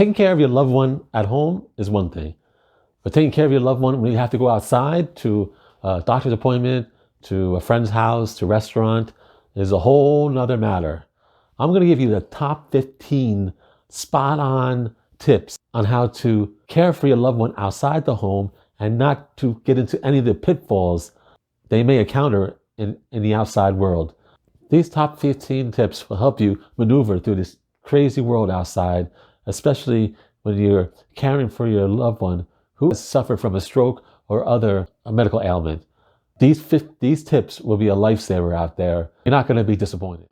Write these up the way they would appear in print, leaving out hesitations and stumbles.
taking care of your loved one at home is one thing, but taking care of your loved one when you have to go outside to a doctor's appointment, to a friend's house, to a restaurant, is a whole nother matter. I'm going to give you the top 15 spot-on tips on how to care for your loved one outside the home and not to get into any of the pitfalls they may encounter in the outside world. These top 15 tips will help you maneuver through this crazy world outside, especially when you're caring for your loved one who has suffered from a stroke or other medical ailment. These tips will be a lifesaver out there. You're not going to be disappointed.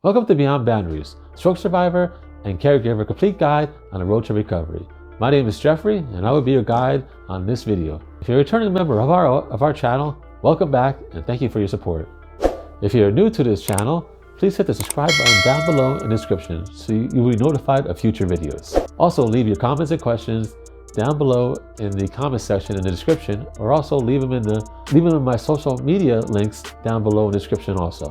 Welcome to Beyond Boundaries, stroke survivor and caregiver complete guide on the road to recovery. My name is Jeffrey, and I will be your guide on this video. If you're a returning member of our channel, welcome back and thank you for your support. If you're new to this channel, please hit the subscribe button down below in the description so you will be notified of future videos. Also, leave your comments and questions down below in the comment section in the description, or also leave them in my social media links down below in the description also.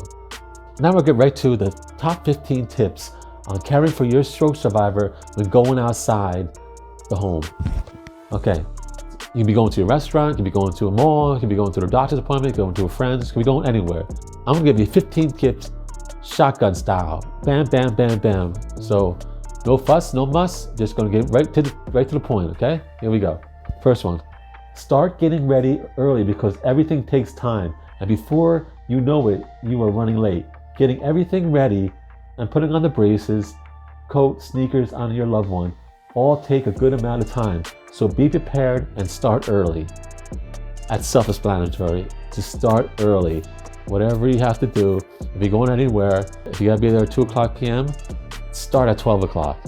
Now we'll get right to the top 15 tips on caring for your stroke survivor when going outside the home. Okay, you can be going to a restaurant, you can be going to a mall, you can be going to a doctor's appointment, going to a friend's, you can be going anywhere. I'm gonna give you 15 tips, shotgun style. Bam, bam, bam, bam. So no fuss, no muss, just gonna get right to the point, okay? Here we go. First one, start getting ready early because everything takes time. And before you know it, you are running late. Getting everything ready and putting on the braces, coat, sneakers on your loved one all take a good amount of time. So be prepared and start early. That's self-explanatory. To start early. Whatever you have to do, if you're going anywhere, if you gotta be there at 2 o'clock p.m., start at 12 o'clock.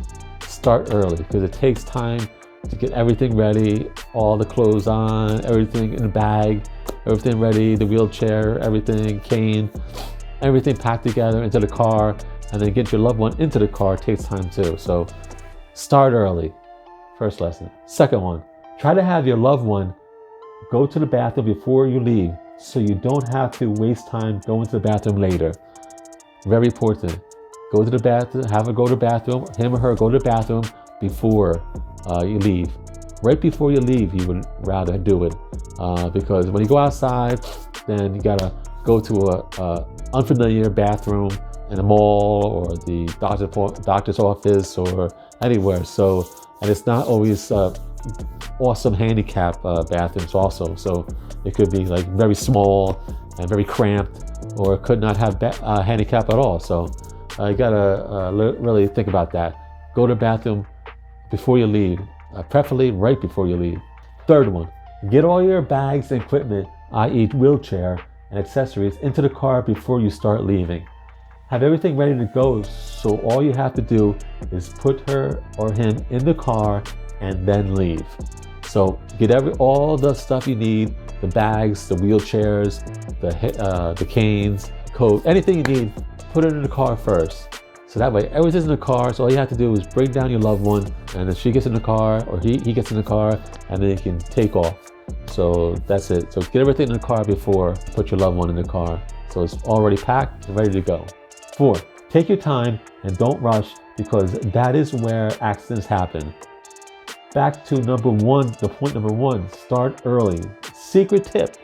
Start early because it takes time to get everything ready, all the clothes on, everything in the bag, everything ready, the wheelchair, everything, cane, everything packed together into the car, and then get your loved one into the car takes time too. So start early. First lesson. Second one, try to have your loved one go to the bathroom before you leave so you don't have to waste time going to the bathroom later. Very important. Go to the bathroom, have her go to the bathroom, him or her go to the bathroom before you leave. Right before you leave, you would rather do it because when you go outside, then you gotta go to a unfamiliar bathroom in a mall or the doctor's office or anywhere. So, and it's not always awesome handicap bathrooms also. So it could be like very small and very cramped, or it could not have handicap at all. So you gotta really think about that. Go to the bathroom before you leave, preferably right before you leave. Third one, get all your bags and equipment, i.e. wheelchair and accessories, into the car before you start leaving. Have everything ready to go, so all you have to do is put her or him in the car and then leave. So get all the stuff you need, the bags, the wheelchairs, the canes, coat, anything you need, put it in the car first. So that way everything's in the car, so all you have to do is bring down your loved one, and then she gets in the car or he gets in the car, and then you can take off. So that's it. So get everything in the car before put your loved one in the car, so it's already packed and ready to go. 4, take your time and don't rush, because that is where accidents happen. Back to number one, the point number 1, start early. Secret tip,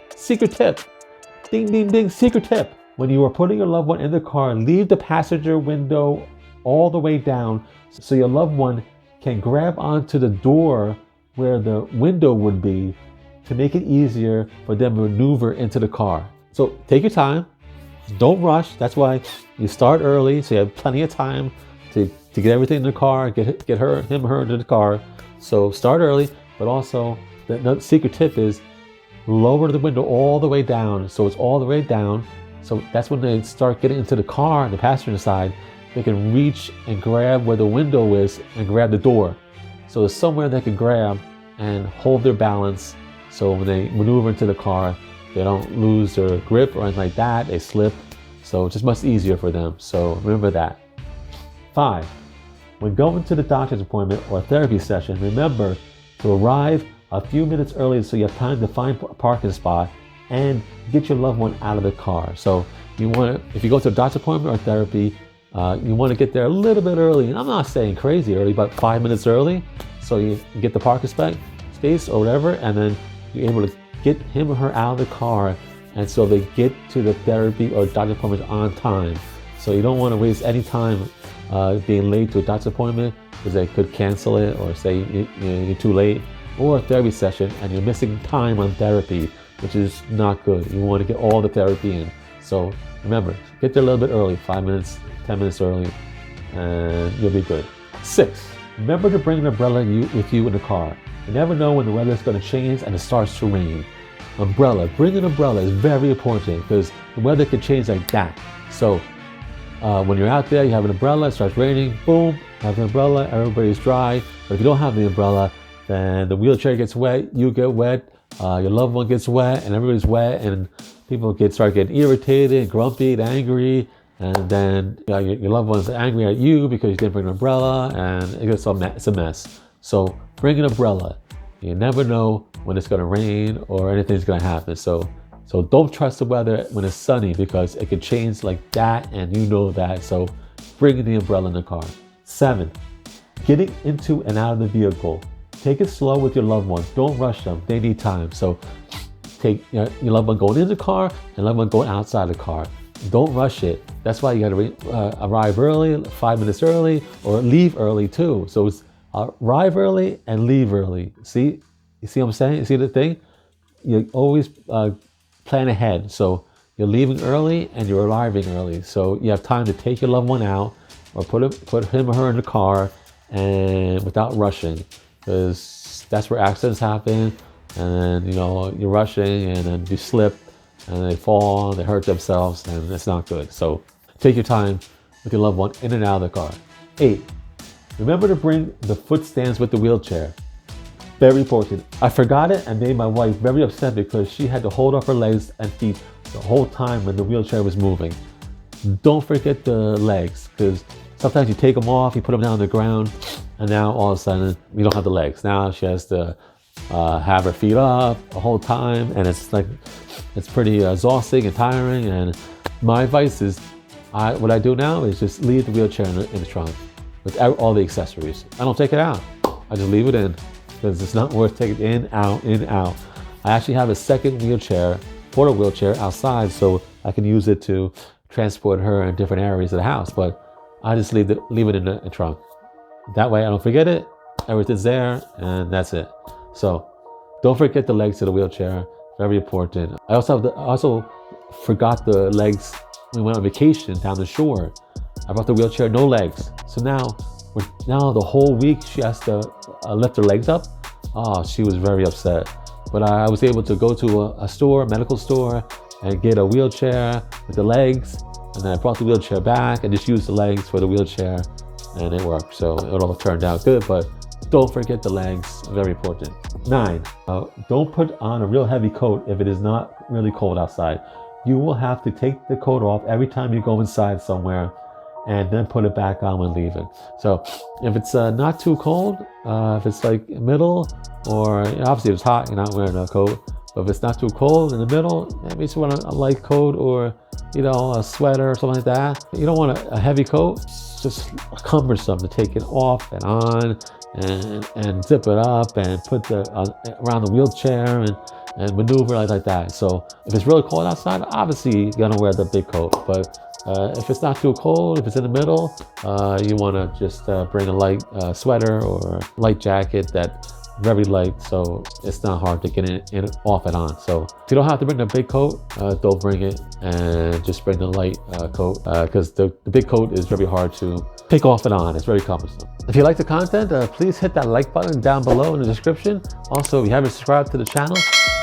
ding, ding, ding, secret tip. When you are putting your loved one in the car, leave the passenger window all the way down so your loved one can grab onto the door where the window would be to make it easier for them to maneuver into the car. So take your time, don't rush. That's why you start early, so you have plenty of time to get everything in the car, get him or her into the car. So start early, but also the secret tip is lower the window all the way down, so it's all the way down. So that's when they start getting into the car, the passenger side, they can reach and grab where the window is and grab the door. So it's somewhere they can grab and hold their balance, so when they maneuver into the car, they don't lose their grip or anything like that, they slip. So it's just much easier for them. So remember that. 5, When going to the doctor's appointment or therapy session, remember to arrive a few minutes early so you have time to find a parking spot and get your loved one out of the car. So if you go to a doctor's appointment or therapy, you want to get there a little bit early. And I'm not saying crazy early, but 5 minutes early, so you get the parking space or whatever, and then you're able to get him or her out of the car, and so they get to the therapy or doctor's appointment on time. So you don't want to waste any time being late to a doctor's appointment because they could cancel it or say you're too late, or a therapy session and you're missing time on therapy, which is not good. You want to get all the therapy in. So remember, get there a little bit early, 5 minutes, 10 minutes early, and you'll be good. 6, remember to bring an umbrella with you in the car. You never know when the weather is going to change and it starts to rain. Bring an umbrella is very important because the weather can change like that. So when you're out there, you have an umbrella, it starts raining, boom, have an umbrella, everybody's dry. But if you don't have the umbrella, then the wheelchair gets wet, you get wet, your loved one gets wet, and everybody's wet, and people start getting irritated, grumpy, and angry, and then your loved one's angry at you because you didn't bring an umbrella, and it's a mess. So bring an umbrella. You never know when it's going to rain or anything's going to happen. So don't trust the weather when it's sunny because it could change like that, and you know that. So bring the umbrella in the car. 7, getting into and out of the vehicle. Take it slow with your loved ones. Don't rush them. They need time. So take your loved one going in the car and loved one going outside the car. Don't rush it. That's why you got to arrive early, 5 minutes early, or leave early too. So it's arrive early and leave early. See? You see what I'm saying? You see the thing? You always plan ahead. So you're leaving early and you're arriving early. So you have time to take your loved one out or put him or her in the car and without rushing, because that's where accidents happen. And then, you're rushing and then you slip and they fall, they hurt themselves, and it's not good. So take your time with your loved one in and out of the car. 8, remember to bring the foot stands with the wheelchair. Very important. I forgot it and made my wife very upset because she had to hold up her legs and feet the whole time when the wheelchair was moving. Don't forget the legs, because sometimes you take them off, you put them down on the ground, and now all of a sudden you don't have the legs. Now she has to have her feet up the whole time, and it's pretty exhausting and tiring. And my advice is, what I do now is just leave the wheelchair in the trunk with all the accessories. I don't take it out. I just leave it in because it's not worth taking in, out, in, out. I actually have a second wheelchair, portable wheelchair outside, so I can use it to transport her in different areas of the house. But I just leave it in the trunk. That way I don't forget it. Everything's there, and that's it. So don't forget the legs to the wheelchair. Very important. I also forgot the legs when we went on vacation down the shore. I brought the wheelchair, no legs. So now the whole week she has to lift her legs up. Oh, she was very upset. But I was able to go to a medical store, and get a wheelchair with the legs. And then I brought the wheelchair back and just used the legs for the wheelchair, and it worked. So it all turned out good, but don't forget the legs, very important. 9, don't put on a real heavy coat if it is not really cold outside. You will have to take the coat off every time you go inside somewhere, and then put it back on when leaving. So if it's not too cold, if it's like middle, or obviously if it's hot, you're not wearing a coat. But if it's not too cold in the middle, maybe you want a light coat or a sweater or something like that. You don't want a heavy coat. It's just cumbersome to take it off and on and zip it up and put around the wheelchair and maneuver like that. So if it's really cold outside, obviously you're gonna wear the big coat. But if it's not too cold, if it's in the middle, you want to just bring a light sweater or light jacket that's very light, so it's not hard to get in off and on. So if you don't have to bring the big coat, don't bring it, and just bring the light coat, because the big coat is very hard to take off and on. It's very cumbersome. If you like the content, please hit that like button down below in the description. Also, if you haven't subscribed to the channel,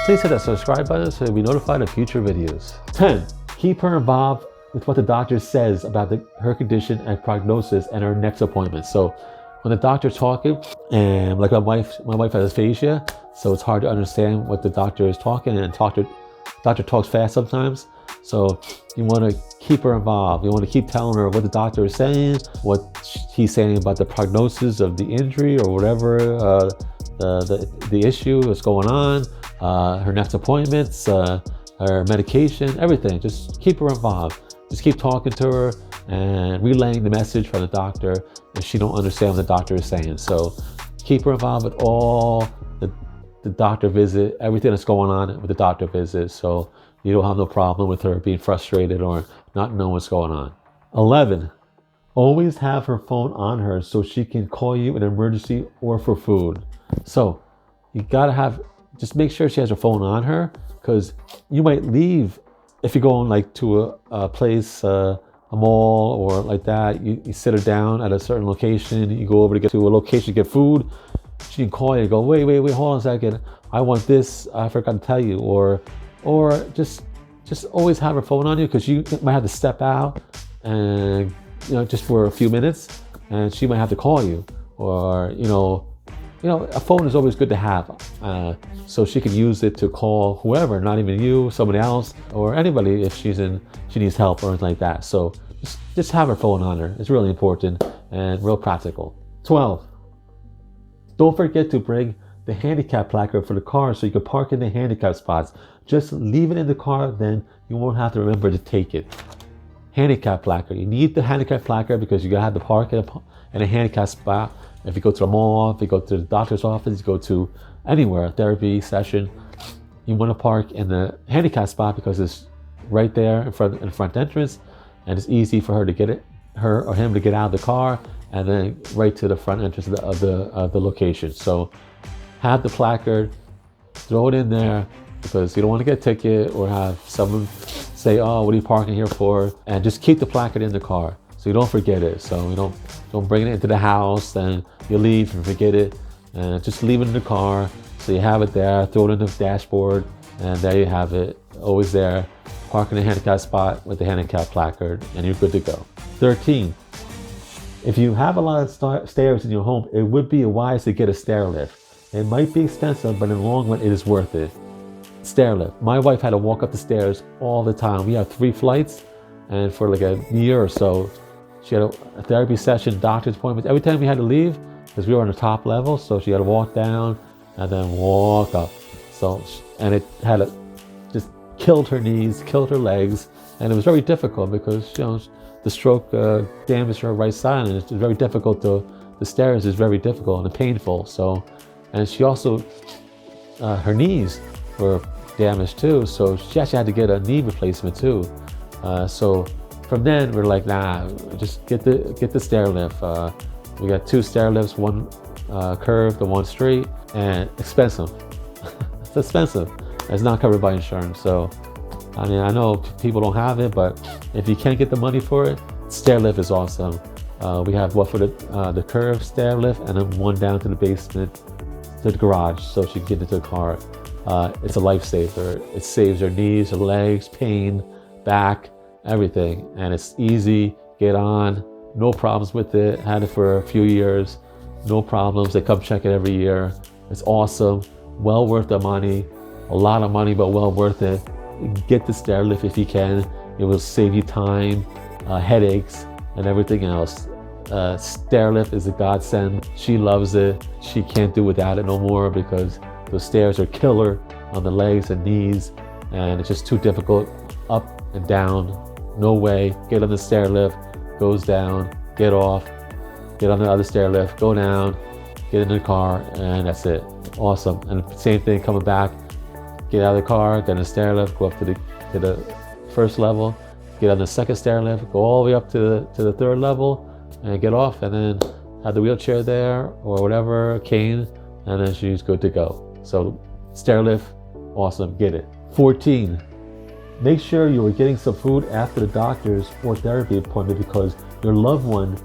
please hit that subscribe button so you'll be notified of future videos. 10, keep her involved with what the doctor says about her condition and prognosis and her next appointment. So when the doctor's talking, and like my wife has aphasia, so it's hard to understand what the doctor is talking, and doctor talks fast sometimes. So you want to keep her involved. You want to keep telling her what the doctor is saying, what he's saying about the prognosis of the injury or whatever the issue is going on, her next appointments, her medication, everything. Just keep her involved. Just keep talking to her and relaying the message from the doctor if she don't understand what the doctor is saying. So keep her involved with all the doctor visit, everything that's going on with the doctor visit, so you don't have no problem with her being frustrated or not knowing what's going on. 11, always have her phone on her so she can call you in an emergency or for food. So you gotta just make sure she has her phone on her, because you might leave if you're going like to a place, a mall or like that. You sit her down at a certain location, you go over to get to a location to get food. She can call you and go, wait, hold on a second. I want this, I forgot to tell you. Or just always have her phone on you, because you might have to step out and, just for a few minutes, and she might have to call you. Or, a phone is always good to have. So she can use it to call whoever, not even you, somebody else, or anybody if she needs help or anything like that. So just have her phone on her. It's really important and real practical. 12. Don't forget to bring the handicap placard for the car so you can park in the handicap spots. Just leave it in the car, then you won't have to remember to take it. Handicap placard. You need the handicap placard because you gotta have to park in a handicap spot. If you go to the mall, if you go to the doctor's office, you go to anywhere, a therapy session, you want to park in the handicap spot because it's right there in front entrance, and it's easy for her or him to get out of the car and then right to the front entrance of the location. So have the placard, throw it in there, because you don't want to get a ticket or have someone say, oh, what are you parking here for? And just keep the placard in the car so you don't forget it. So you don't bring it into the house and you leave and forget it. And just leave it in the car so you have it there, throw it in the dashboard, and there you have it, always there. Park in a handicap spot with the handicap placard and you're good to go. 13. If you have a lot of stairs in your home, it would be wise to get a stair lift. It might be expensive, but in the long run, it is worth it. Stair lift. My wife had to walk up the stairs all the time. We have 3 flights, and for like a year or so, she had a therapy session, doctor's appointments. Every time we had to leave, because we were on the top level, so she had to walk down and then walk up. And it had just killed her knees, killed her legs, and it was very difficult because the stroke damaged her right side, and it's very difficult the stairs is very difficult and painful. So, and she also her knees were damaged too, so she actually had to get a knee replacement too. So from then we're like, nah, just get the stair lift. We got 2 stair lifts, one curved and one straight, and expensive. It's expensive. It's not covered by insurance. So I mean, I know people don't have it, but if you can't get the money for it, stair lift is awesome. We have one for the curved stair lift, and then one down to the basement, to the garage, so she can get into the car. It's a lifesaver. It saves her knees, her legs, pain, back, everything. And it's easy, get on, no problems with it. Had it for a few years, no problems. They come check it every year. It's awesome, well worth the money. A lot of money, but well worth it. Get the stair lift if you can. It will save you time, headaches, and everything else. Stair lift is a godsend. She loves it. She can't do without it no more because the stairs are killer on the legs and knees, and it's just too difficult. Up and down, no way. Get on the stair lift, goes down, get off, get on the other stair lift, go down, get in the car, and that's it. Awesome. And same thing coming back. Get out of the car, get on the stair lift, go up to the first level, get on the second stair lift, go all the way up to the 3rd level, and get off, and then have the wheelchair there or whatever, cane, and then she's good to go. So stair lift, awesome, get it. 14, make sure you are getting some food after the doctor's or therapy appointment, because your loved one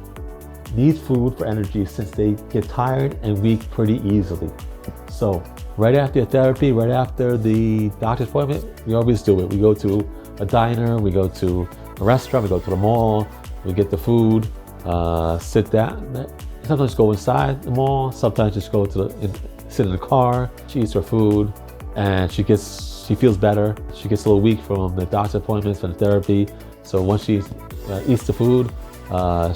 needs food for energy since they get tired and weak pretty easily. So right after your therapy, right after the doctor's appointment, we always do it. We go to a diner, we go to a restaurant, we go to the mall, we get the food, sit down. Sometimes go inside the mall, sometimes just go sit in the car. She eats her food and she gets she feels better. She gets a little weak from the doctor appointments and therapy. So once she eats the food,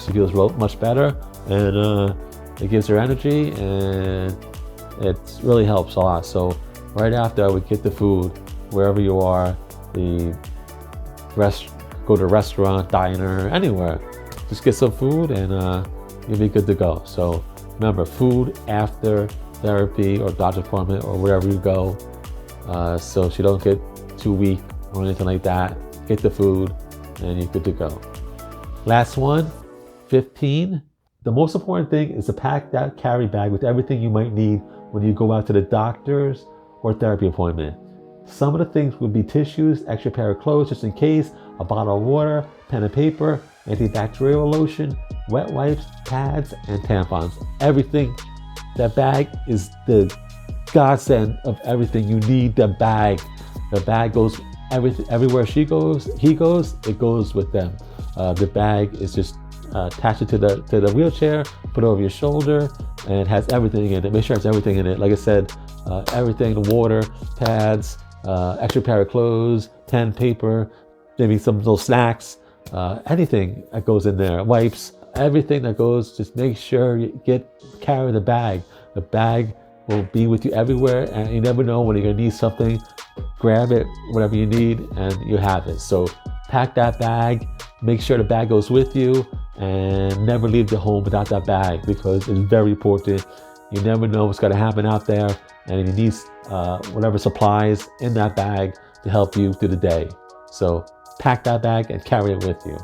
she feels much better, and it gives her energy, and it really helps a lot. So right after I would get the food, wherever you are, go to a restaurant, diner, anywhere, just get some food and you'll be good to go. So remember, food after therapy or doctor appointment or wherever you go, so she don't get too weak or anything like that. Get the food and you're good to go. Last one, 15. The most important thing is to pack that carry bag with everything you might need when you go out to the doctor's or therapy appointment. Some of the things would be tissues, extra pair of clothes just in case, a bottle of water, pen and paper, antibacterial lotion, wet wipes, pads, and tampons. Everything. That bag is the godsend of everything. You need the bag. The bag goes everywhere he goes, it goes with them. The bag is just attach it to the wheelchair, put it over your shoulder, and it has everything in it. Make sure it has everything in it. Like I said, everything, the water, pads, extra pair of clothes, pen, paper, maybe some little snacks, anything that goes in there, wipes, everything that goes. Just make sure you carry the bag. The bag will be with you everywhere, and you never know when you're gonna need something. Grab it, whatever you need, and you have it. So pack that bag, make sure the bag goes with you, and never leave the home without that bag, because it's very important. You never know what's gonna happen out there, and you need whatever supplies in that bag to help you through the day. So pack that bag and carry it with you.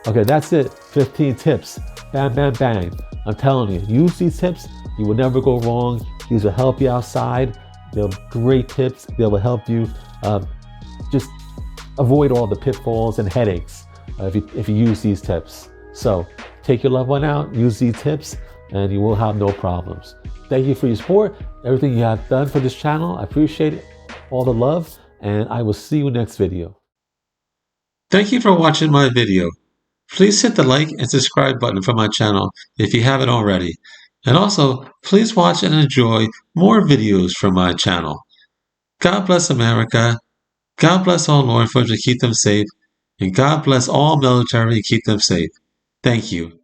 Okay, that's it. 15 tips. Bam, bam, bang. I'm telling you, use these tips. You will never go wrong. These will help you outside. They're great tips. They will help you just avoid all the pitfalls and headaches if you use these tips. So take your loved one out, use these tips, and you will have no problems. Thank you for your support, everything you have done for this channel. I appreciate it, all the love, and I will see you next video. Thank you for watching my video. Please hit the like and subscribe button for my channel if you haven't already. And also, please watch and enjoy more videos from my channel. God bless America. God bless all law enforcement and keep them safe. And God bless all military and keep them safe. Thank you.